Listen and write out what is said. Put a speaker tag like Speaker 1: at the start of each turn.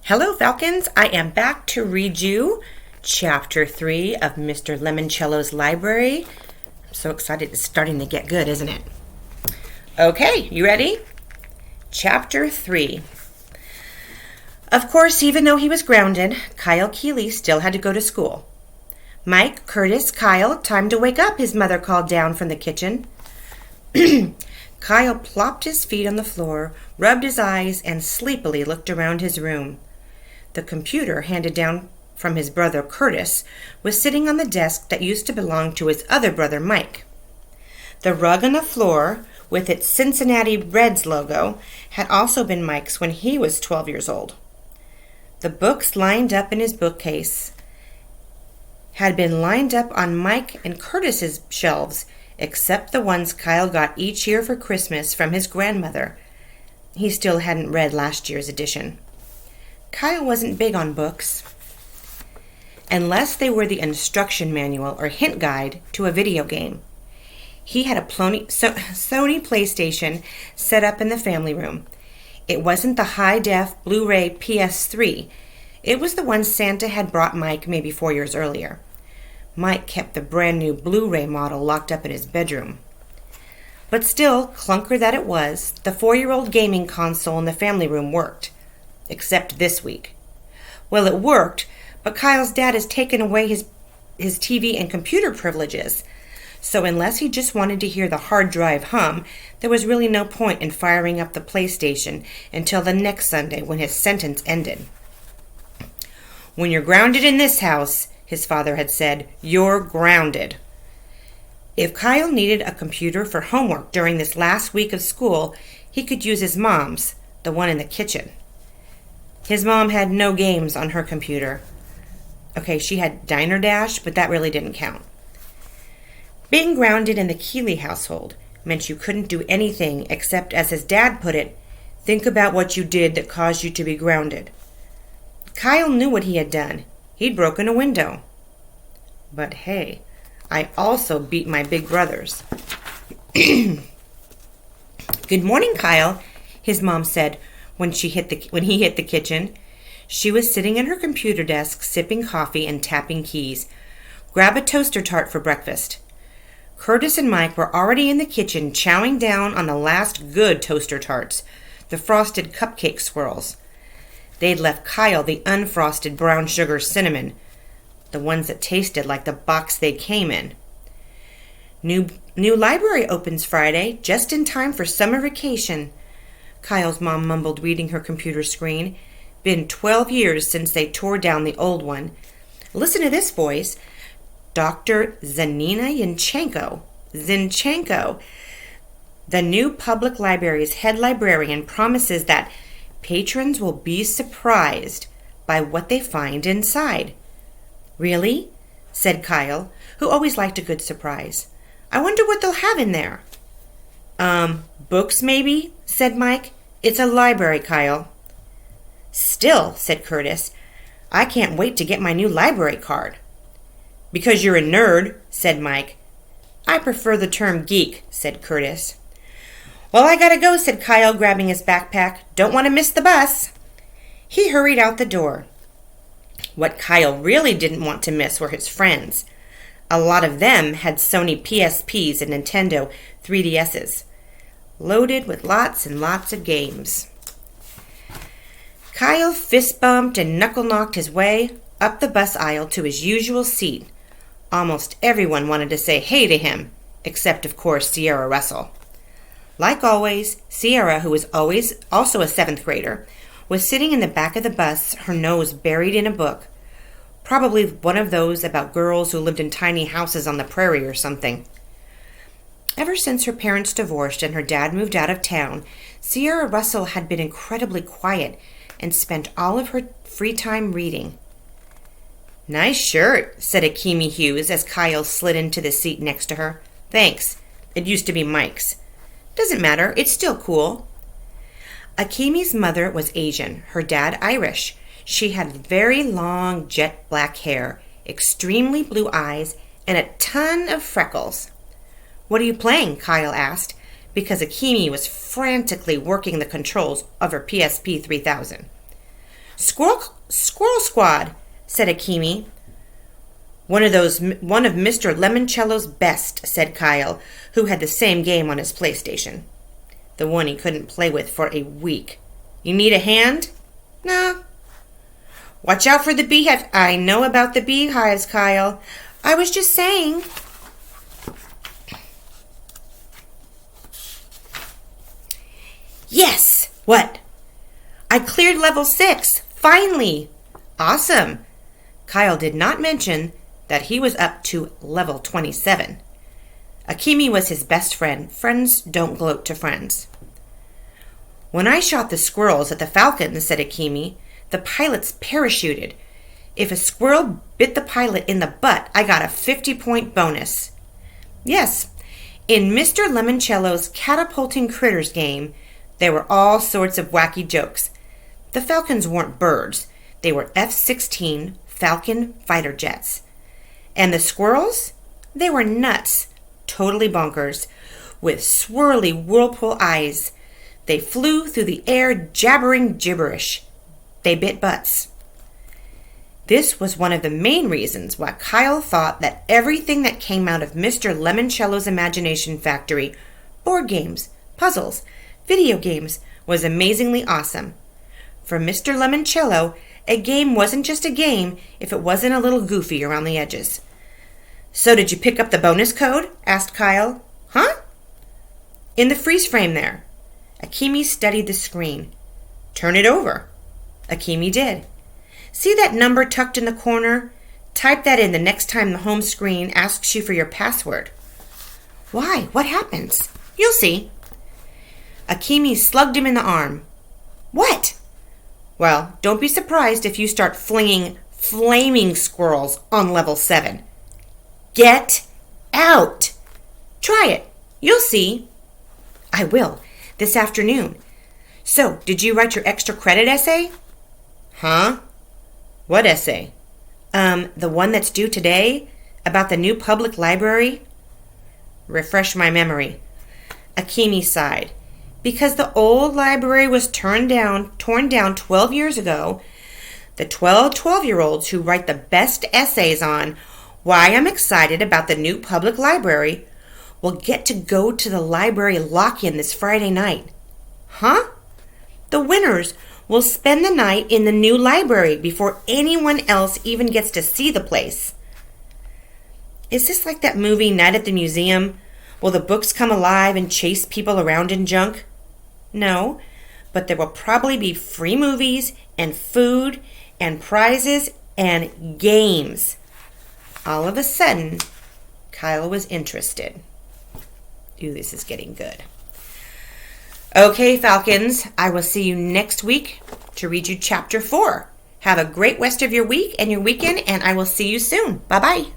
Speaker 1: Hello, Falcons. I am back to read you Chapter 3 of Mr. Lemoncello's library. I'm so excited. It's starting to get good, isn't it? Okay, you ready? Chapter 3. Of course, even though he was grounded, Kyle Keeley still had to go to school. "Mike, Curtis, Kyle, time to wake up," his mother called down from the kitchen. Kyle plopped his feet on the floor, rubbed his eyes, and sleepily looked around his room. The computer, handed down from his brother Curtis, was sitting on the desk that used to belong to his other brother Mike. The rug on the floor, with its Cincinnati Reds logo, had also been Mike's when he was 12 years old. The books lined up in his bookcase had been lined up on Mike and Curtis's shelves, except the ones Kyle got each year for Christmas from his grandmother. He still hadn't read last year's edition. Kyle wasn't big on books, unless they were the instruction manual or hint guide to a video game. He had a Sony PlayStation set up in the family room. It wasn't the high-def Blu-ray PS3. It was the one Santa had brought Mike maybe 4 years earlier. Mike kept the brand-new Blu-ray model locked up in his bedroom. But still, clunker that it was, the 4-year-old gaming console in the family room worked. Except this week. Well, it worked, but Kyle's dad has taken away his TV and computer privileges. So unless he just wanted to hear the hard drive hum, there was really no point in firing up the PlayStation until the next Sunday when his sentence ended. "When you're grounded in this house," his father had said, "you're grounded." If Kyle needed a computer for homework during this last week of school, he could use his mom's, the one in the kitchen. His mom had no games on her computer. Okay, she had Diner Dash, but that really didn't count. Being grounded in the Keeley household meant you couldn't do anything except, as his dad put it, think about what you did that caused you to be grounded. Kyle knew what he had done. He'd broken a window. But hey, I also beat my big brothers. "Good morning, Kyle," his mom said when he hit the kitchen. She was sitting at her computer desk, sipping coffee and tapping keys. "Grab a toaster tart for breakfast." Curtis and Mike were already in the kitchen, chowing down on the last good toaster tarts, the frosted cupcake swirls. They'd left Kyle the unfrosted brown sugar cinnamon, the ones that tasted like the box they came in. New library opens Friday, just in time for summer vacation," Kyle's mom mumbled, reading her computer screen. "Been 12 years since they tore down the old one. Listen to this voice. Dr. Zanina Zinchenko, the new public library's head librarian, promises that patrons will be surprised by what they find inside." "Really?" said Kyle, who always liked a good surprise. "I wonder what they'll have in there." Books maybe," said Mike. "It's a library, Kyle." "Still," said Curtis, "I can't wait to get my new library card." "Because you're a nerd," said Mike. "I prefer the term geek," said Curtis. "Well, I gotta go," said Kyle, grabbing his backpack. "Don't want to miss the bus." He hurried out the door. What Kyle really didn't want to miss were his friends. A lot of them had Sony PSPs and Nintendo 3DSs, loaded with lots and lots of games. Kyle fist-bumped and knuckle-knocked his way up the bus aisle to his usual seat. Almost everyone wanted to say hey to him, except, of course, Sierra Russell. Like always, Sierra, who was always also a 7th grader, was sitting in the back of the bus, her nose buried in a book. Probably one of those about girls who lived in tiny houses on the prairie or something. Ever since her parents divorced and her dad moved out of town, Sierra Russell had been incredibly quiet and spent all of her free time reading. "Nice shirt," said Akemi Hughes as Kyle slid into the seat next to her. "Thanks. It used to be Mike's." "Doesn't matter. It's still cool." Akemi's mother was Asian, her dad Irish. She had very long jet black hair, extremely blue eyes, and a ton of freckles. "What are you playing?" Kyle asked, because Akemi was frantically working the controls of her PSP 3000. Squirrel Squad, said Akimi. One of Mr. Lemoncello's best, said Kyle, who had the same game on his PlayStation. The one he couldn't play with for a week. You need a hand? Nah. Watch out for the beehive. I know about the beehives, Kyle. I was just saying. Yes! What? I cleared level 6. Finally! Awesome! Kyle did not mention that he was up to level 27. Akimi was his best friend. Friends don't gloat to friends. When I shot the squirrels at the falcons, said Akimi, the pilots parachuted. If a squirrel bit the pilot in the butt, I got a 50-point bonus. Yes, in Mr. Lemoncello's catapulting critters game, there were all sorts of wacky jokes. The falcons weren't birds. They were F-16 Falcon fighter jets. And the squirrels? They were nuts, totally bonkers, with swirly whirlpool eyes. They flew through the air jabbering gibberish. They bit butts. This was one of the main reasons why Kyle thought that everything that came out of Mr. Lemoncello's imagination factory, board games, puzzles, video games, was amazingly awesome. For Mr. Lemoncello, a game wasn't just a game if it wasn't a little goofy around the edges. So did you pick up the bonus code? Asked Kyle. Huh? In the freeze frame there. Akimi studied the screen. Turn it over. Akimi did. See that number tucked in the corner? Type that in the next time the home screen asks you for your password. Why? What happens? You'll see. Akimi slugged him in the arm. What? Well, don't be surprised if you start flinging flaming squirrels on level 7. Get out! Try it. You'll see. I will. This afternoon. So, did you write your extra credit essay? Huh? What essay? The one that's due today? About the new public library? Refresh my memory. Akimi sighed. Because the old library was torn down 12 years ago, the 12-year-olds who write the best essays on why I'm excited about the new public library will get to go to the library lock-in this Friday night. Huh? The winners will spend the night in the new library before anyone else even gets to see the place. Is this like that movie Night at the Museum? Will the books come alive and chase people around in junk? No, but there will probably be free movies and food and prizes and games. All of a sudden, Kyle was interested. Ooh, this is getting good. Okay, Falcons, I will see you next week to read you Chapter 4. Have a great rest of your week and your weekend, and I will see you soon. Bye-bye.